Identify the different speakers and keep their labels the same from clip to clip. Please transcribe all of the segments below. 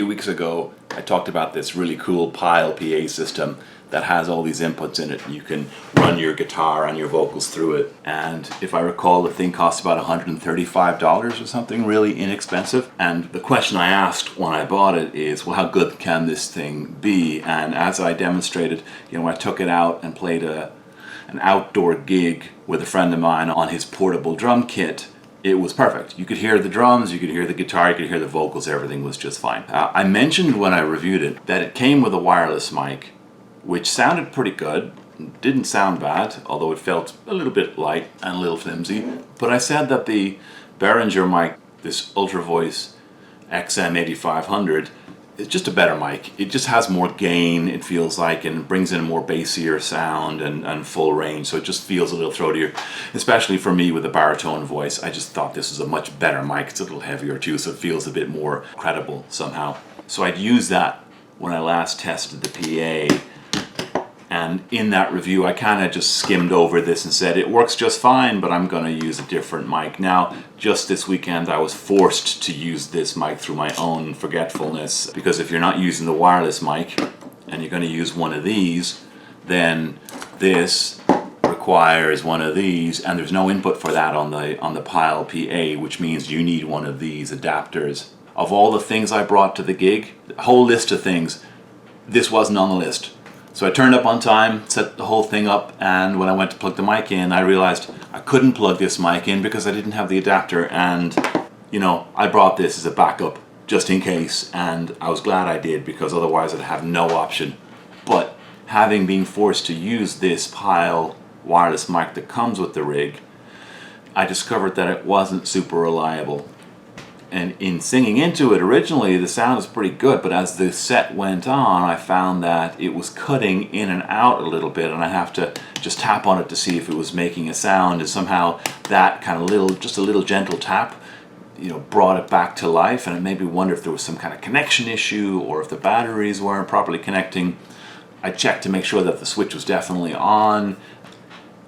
Speaker 1: few weeks ago, I talked about this really cool Pyle PA system that has all these inputs in it. You can run your guitar and your vocals through it. And if I recall, the thing costs about $135 or something, really inexpensive. And the question I asked when I bought it is, well, how good can this thing be? And as I demonstrated, I took it out and played an outdoor gig with a friend of mine on his portable drum kit. It was perfect. You could hear the drums, you could hear the guitar, you could hear the vocals, everything was just fine. I mentioned when I reviewed it that it came with a wireless mic, which sounded pretty good. Didn't sound bad, although it felt a little bit light and a little flimsy. But I said that the Behringer mic, this Ultra Voice XM8500, is just a better mic. It just has more gain, it feels like, and brings in a more bassier sound and full range, so it just feels a little throatier. Especially for me with a baritone voice, I just thought this was a much better mic. It's a little heavier too, so it feels a bit more credible somehow. So I'd used that when I last tested the PA. And in that review, I kind of just skimmed over this and said, it works just fine, but I'm going to use a different mic. Now, just this weekend, I was forced to use this mic through my own forgetfulness, because if you're not using the wireless mic and you're going to use one of these, then this requires one of these, and there's no input for that on the Pyle PA, which means you need one of these adapters. Of all the things I brought to the gig, a whole list of things, this wasn't on the list. So I turned up on time, set the whole thing up, and when I went to plug the mic in, I realized I couldn't plug this mic in because I didn't have the adapter, and I brought this as a backup just in case, and I was glad I did, because otherwise I'd have no option. But having been forced to use this Pyle wireless mic that comes with the rig, I discovered that it wasn't super reliable. And in singing into it originally, the sound was pretty good, but as the set went on, I found that it was cutting in and out a little bit, and I have to just tap on it to see if it was making a sound, and somehow that kind of just a little gentle tap, brought it back to life, and it made me wonder if there was some kind of connection issue or if the batteries weren't properly connecting. I checked to make sure that the switch was definitely on,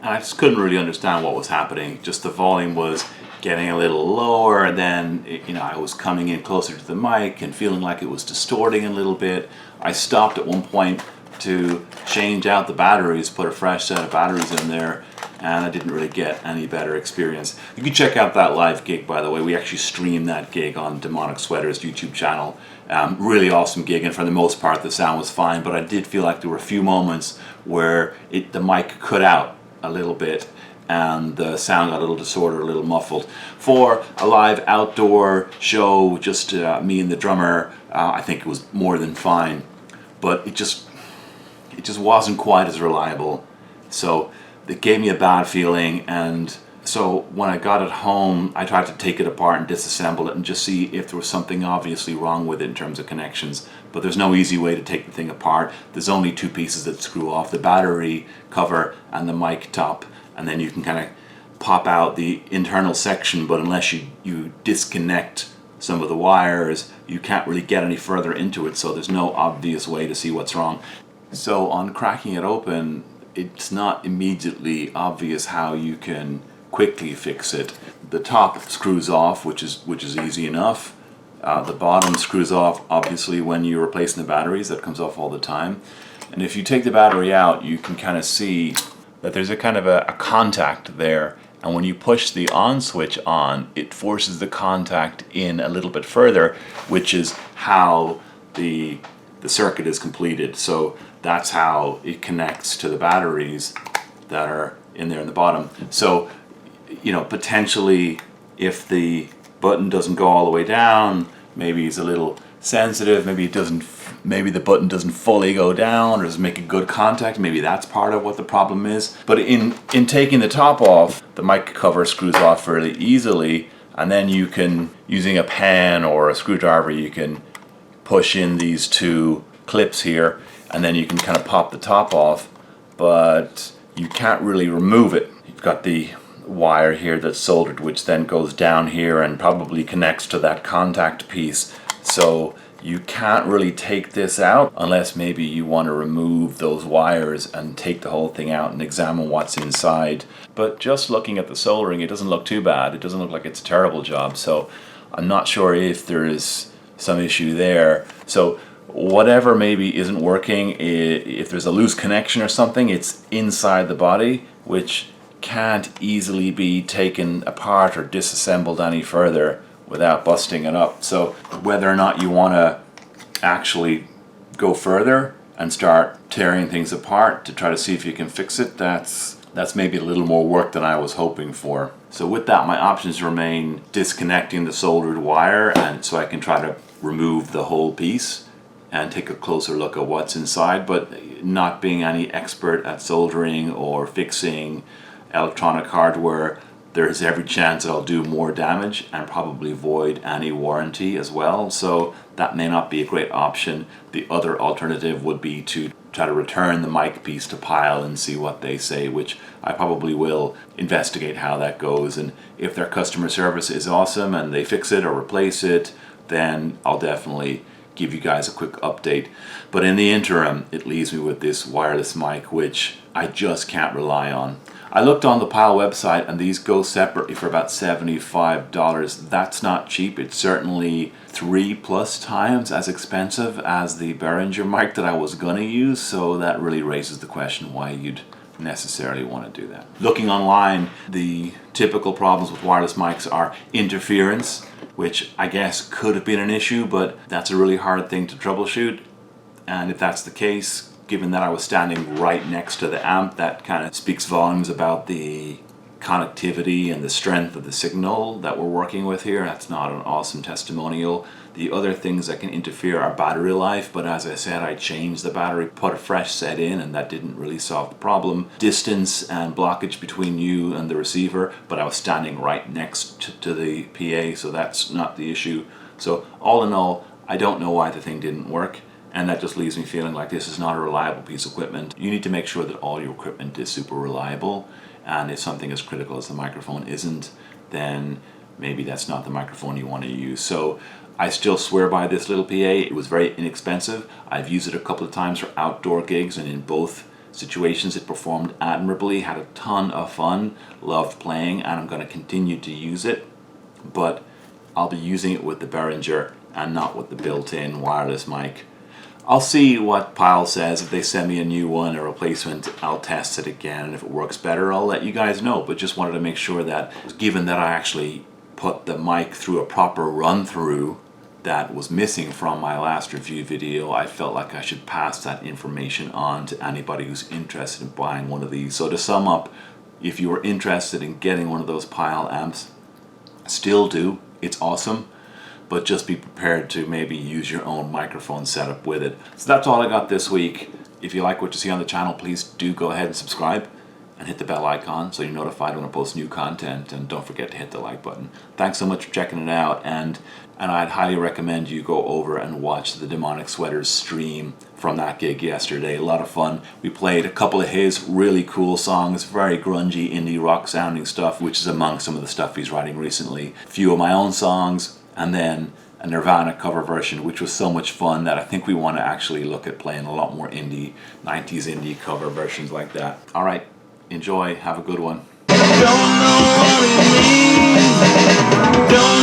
Speaker 1: and I just couldn't really understand what was happening. Just the volume was getting a little lower, and then I was coming in closer to the mic and feeling like it was distorting a little bit. I stopped at one point to change out the batteries, put a fresh set of batteries in there, and I didn't really get any better experience. You can check out that live gig, by the way. We actually streamed that gig on Demonic Sweater's YouTube channel. Really awesome gig, and for the most part the sound was fine, but I did feel like there were a few moments where the mic cut out a little bit and the sound got a little distorted, a little muffled. For a live outdoor show, just me and the drummer, I think it was more than fine, but it just wasn't quite as reliable. So it gave me a bad feeling, and so when I got it home, I tried to take it apart and disassemble it and just see if there was something obviously wrong with it in terms of connections. But there's no easy way to take the thing apart. There's only two pieces that screw off: the battery cover and the mic top. And then you can kind of pop out the internal section, but unless you disconnect some of the wires, you can't really get any further into it, so there's no obvious way to see what's wrong. So on cracking it open, it's not immediately obvious how you can quickly fix it. The top screws off, which is easy enough. The bottom screws off, obviously, when you're replacing the batteries. That comes off all the time. And if you take the battery out, you can kind of see that there's a kind of a contact there, and when you push the on switch on, it forces the contact in a little bit further, which is how the circuit is completed. So that's how it connects to the batteries that are in there in the bottom. So potentially, if the button doesn't go all the way down, maybe it's a little sensitive, maybe the button doesn't fully go down or doesn't make a good contact. Maybe that's part of what the problem is. But in taking the top off, the mic cover screws off fairly easily, and then you can, using a pen or a screwdriver, you can push in these two clips here, and then you can kind of pop the top off, but you can't really remove it. You've got the wire here that's soldered, which then goes down here and probably connects to that contact piece. So you can't really take this out unless maybe you want to remove those wires and take the whole thing out and examine what's inside. But just looking at the soldering, it doesn't look too bad. It doesn't look like it's a terrible job. So I'm not sure if there is some issue there. So whatever maybe isn't working, if there's a loose connection or something, it's inside the body, which can't easily be taken apart or disassembled any further without busting it up. So whether or not you want to actually go further and start tearing things apart to try to see if you can fix it, that's maybe a little more work than I was hoping for. So with that, my options remain disconnecting the soldered wire, and so I can try to remove the whole piece and take a closer look at what's inside. But not being any expert at soldering or fixing electronic hardware, there's every chance that I'll do more damage and probably void any warranty as well. So that may not be a great option. The other alternative would be to try to return the mic piece to Pyle and see what they say, which I probably will investigate how that goes. And if their customer service is awesome and they fix it or replace it, then I'll definitely give you guys a quick update. But in the interim, it leaves me with this wireless mic, which I just can't rely on. I looked on the Pyle website and these go separately for about $75. That's not cheap. It's certainly 3+ times as expensive as the Behringer mic that I was gonna use, so that really raises the question why you'd necessarily want to do that. Looking online, the typical problems with wireless mics are interference, which I guess could have been an issue, but that's a really hard thing to troubleshoot. And if that's the case, given that I was standing right next to the amp, that kind of speaks volumes about the connectivity and the strength of the signal that we're working with here. That's not an awesome testimonial. The other things that can interfere are battery life, but as I said, I changed the battery, put a fresh set in, and that didn't really solve the problem. Distance and blockage between you and the receiver, but I was standing right next to the PA, so that's not the issue. So all in all, I don't know why the thing didn't work. And that just leaves me feeling like this is not a reliable piece of equipment. You need to make sure that all your equipment is super reliable. And if something as critical as the microphone isn't, then maybe that's not the microphone you want to use. So I still swear by this little PA. It was very inexpensive. I've used it a couple of times for outdoor gigs, and in both situations it performed admirably, had a ton of fun, loved playing, and I'm going to continue to use it. But I'll be using it with the Behringer and not with the built-in wireless mic. I'll see what Pyle says. If they send me a new one, a replacement, I'll test it again, and if it works better, I'll let you guys know. But just wanted to make sure that, given that I actually put the mic through a proper run-through that was missing from my last review video, I felt like I should pass that information on to anybody who's interested in buying one of these. So to sum up, if you are interested in getting one of those Pyle amps, still do. It's awesome. But just be prepared to maybe use your own microphone setup with it. So that's all I got this week. If you like what you see on the channel, please do go ahead and subscribe and hit the bell icon so you're notified when I post new content, and don't forget to hit the like button. Thanks so much for checking it out, and I'd highly recommend you go over and watch the Demonic Sweaters stream from that gig yesterday. A lot of fun. We played a couple of his really cool songs, very grungy indie rock sounding stuff, which is among some of the stuff he's writing recently. A few of my own songs, and then a Nirvana cover version, which was so much fun that I think we want to actually look at playing a lot more 90s indie cover versions like that. Alright, enjoy, have a good one.
Speaker 2: Don't know what it means. Don't